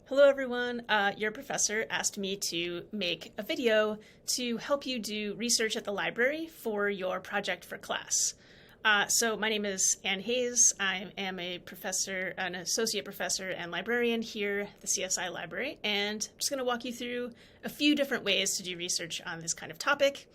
Hello everyone, your professor asked me to make a video to help you do research at the library for your project for class. So my name is Ann Hayes. I am a professor, an associate professor and librarian here at the CSI library, and I'm just going to walk you through a few different ways to do research on this kind of topic.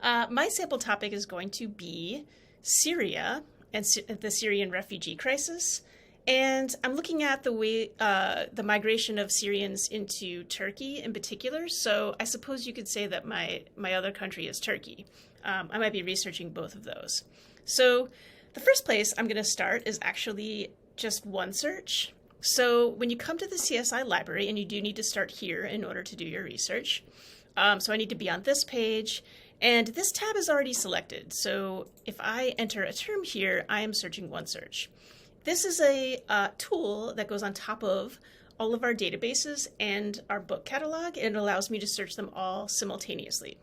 My sample topic is going to be Syria and the Syrian refugee crisis. And I'm looking at the way the migration of Syrians into Turkey in particular. So I suppose you could say that my other country is Turkey. I might be researching both of those. So the first place I'm going to start is actually just OneSearch. So when you come to the CSI library, and you do need to start here in order to do your research. So I need to be on this page. And this tab is already selected. So if I enter a term here, I am searching OneSearch. This is a tool that goes on top of all of our databases and our book catalog, and it allows me to search them all simultaneously.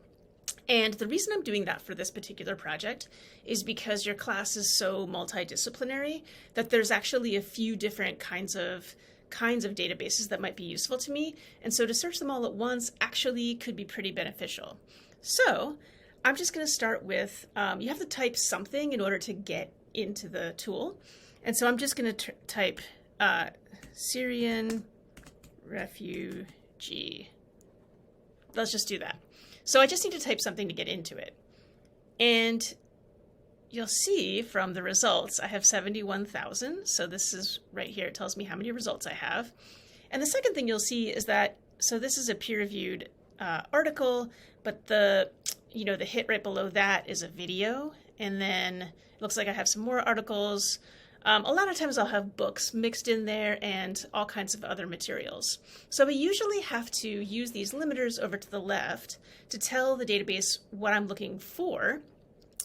And the reason I'm doing that for this particular project is because your class is so multidisciplinary that there's actually a few different kinds of databases that might be useful to me. And so to search them all at once actually could be pretty beneficial. So I'm just going to start with, you have to type something in order to get into the tool. And so I'm just going to type Syrian refugee. Let's just do that. So I just need to type something to get into it. And you'll see from the results, I have 71,000. So this is right here. It tells me how many results I have. And the second thing you'll see is that, so this is a peer-reviewed article, but the hit right below that is a video. And then it looks like I have some more articles. A lot of times I'll have books mixed in there and all kinds of other materials. So we usually have to use these limiters over to the left to tell the database what I'm looking for.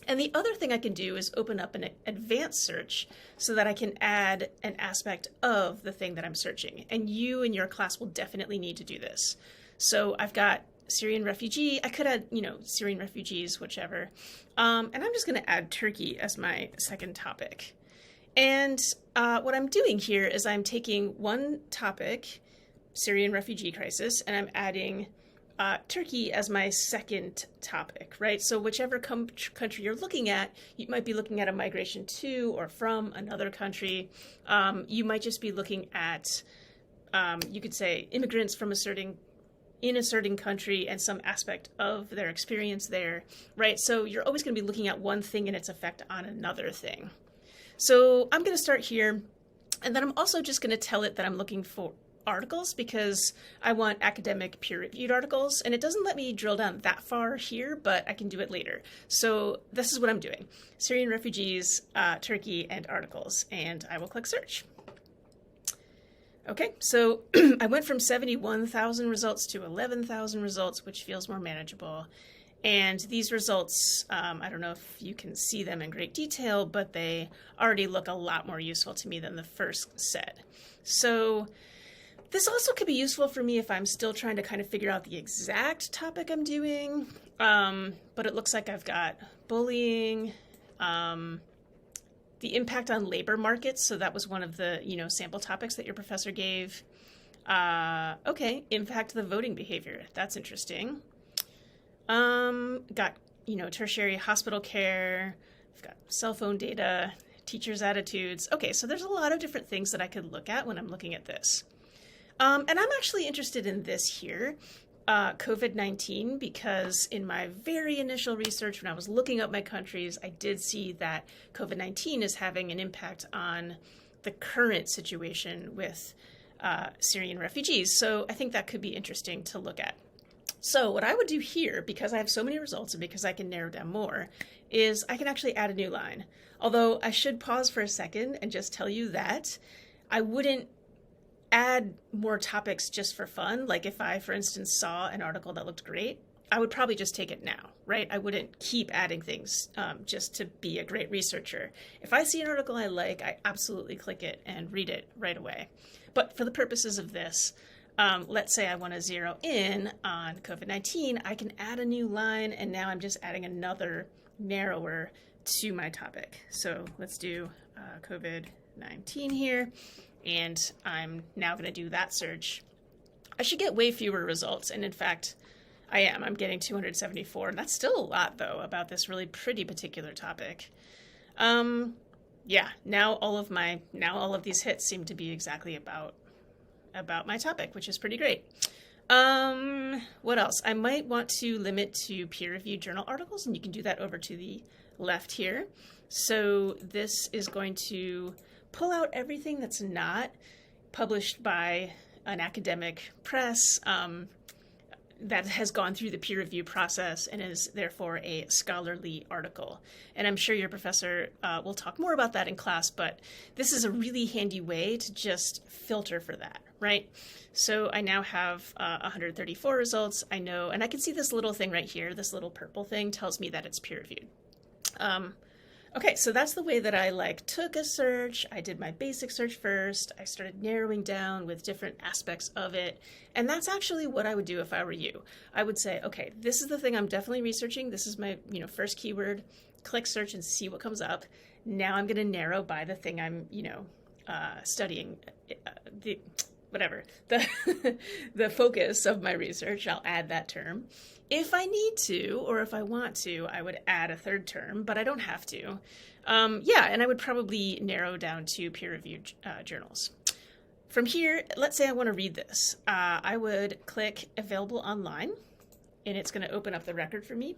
And the other thing I can do is open up an advanced search so that I can add an aspect of the thing that I'm searching. And you in your class will definitely need to do this. So I've got Syrian refugee. I could add, Syrian refugees, whichever. And I'm just going to add Turkey as my second topic. And what I'm doing here is I'm taking one topic, Syrian refugee crisis, and I'm adding Turkey as my second topic, right? So whichever country you're looking at, you might be looking at a migration to or from another country. You might just be looking at, you could say, immigrants from in a certain country and some aspect of their experience there, right? So you're always going to be looking at one thing and its effect on another thing. So I'm going to start here, and then I'm also just going to tell it that I'm looking for articles because I want academic peer-reviewed articles, and it doesn't let me drill down that far here, but I can do it later. So this is what I'm doing: Syrian refugees, Turkey, and articles, and I will click search. Okay, so I went from 71,000 results to 11,000 results, which feels more manageable. And these results, I don't know if you can see them in great detail, but they already look a lot more useful to me than the first set. So this also could be useful for me if I'm still trying to kind of figure out the exact topic I'm doing. But it looks like I've got bullying, the impact on labor markets. So that was one of the, sample topics that your professor gave. Okay, impact the voting behavior. That's interesting. Got, tertiary hospital care, I've got cell phone data, teachers' attitudes. Okay, so there's a lot of different things that I could look at when I'm looking at this. And I'm actually interested in this here, COVID-19, because in my very initial research, when I was looking up my countries, I did see that COVID-19 is having an impact on the current situation with Syrian refugees. So I think that could be interesting to look at. So what I would do here, because I have so many results and because I can narrow down more, is I can actually add a new line. Although I should pause for a second and just tell you that I wouldn't add more topics just for fun. Like if I, for instance, saw an article that looked great, I would probably just take it now, right? I wouldn't keep adding things just to be a great researcher. If I see an article I like, I absolutely click it and read it right away. But for the purposes of this, let's say I want to zero in on COVID-19, I can add a new line, and now I'm just adding another narrower to my topic. So let's do COVID-19 here, and I'm now going to do that search I should get way fewer results, and in fact, I am. I'm getting 274, and that's still a lot, though, about this really pretty particular topic. Yeah, now all of these hits seem to be exactly about my topic, which is pretty great. What else? I might want to limit to peer-reviewed journal articles, and you can do that over to the left here. So this is going to pull out everything that's not published by an academic press that has gone through the peer review process and is therefore a scholarly article. And I'm sure your professor will talk more about that in class, but this is a really handy way to just filter for that, right? So I now have 134 results. I know, and I can see this little thing right here, this little purple thing tells me that it's peer reviewed. Okay, so that's the way that I took a search. I did my basic search first. I started narrowing down with different aspects of it. And that's actually what I would do if I were you. I would say, okay, this is the thing I'm definitely researching. This is my first keyword. Click search and see what comes up. Now I'm going to narrow by the thing I'm studying, the focus of my research. I'll add that term. If I need to, or if I want to, I would add a third term, but I don't have to. Yeah, and I would probably narrow down to peer-reviewed journals. From here, let's say I want to read this. I would click Available Online, and it's going to open up the record for me,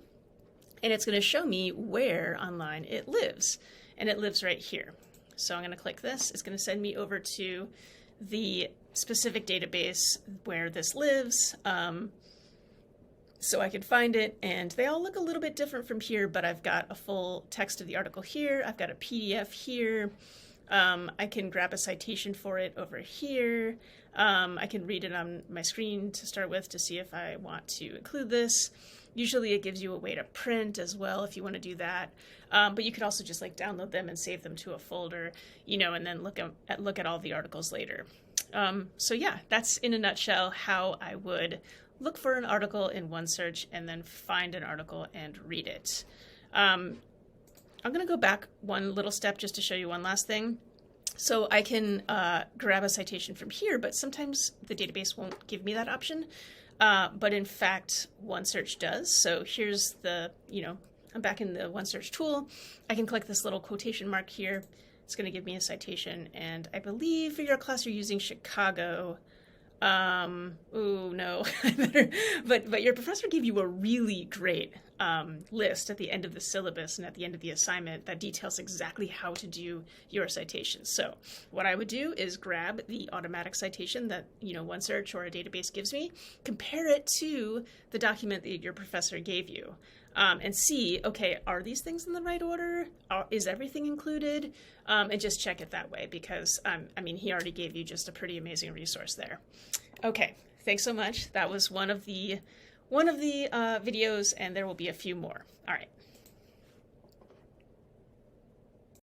and it's going to show me where online it lives, and it lives right here. So I'm going to click this. It's going to send me over to the specific database where this lives, so I can find it, and they all look a little bit different from here, but I've got a full text of the article here. I've got a PDF here. I can grab a citation for it over here. I can read it on my screen to start with to see if I want to include this. Usually it gives you a way to print as well if you want to do that. But you could also just download them and save them to a folder, and then look at all the articles later. So yeah, that's in a nutshell how I would look for an article in OneSearch and then find an article and read it. I'm going to go back one little step just to show you one last thing. So I can grab a citation from here, but sometimes the database won't give me that option. But in fact, OneSearch does. So here's I'm back in the OneSearch tool. I can click this little quotation mark here. It's going to give me a citation. And I believe for your class you're using Chicago. Oh no, but your professor gave you a really great list at the end of the syllabus and at the end of the assignment that details exactly how to do your citations. So what I would do is grab the automatic citation that OneSearch or a database gives me, compare it to the document that your professor gave you, and see, okay, are these things in the right order? Is everything included? And just check it that way, because he already gave you just a pretty amazing resource there. Okay, thanks so much. That was one of the videos, and there will be a few more. All right.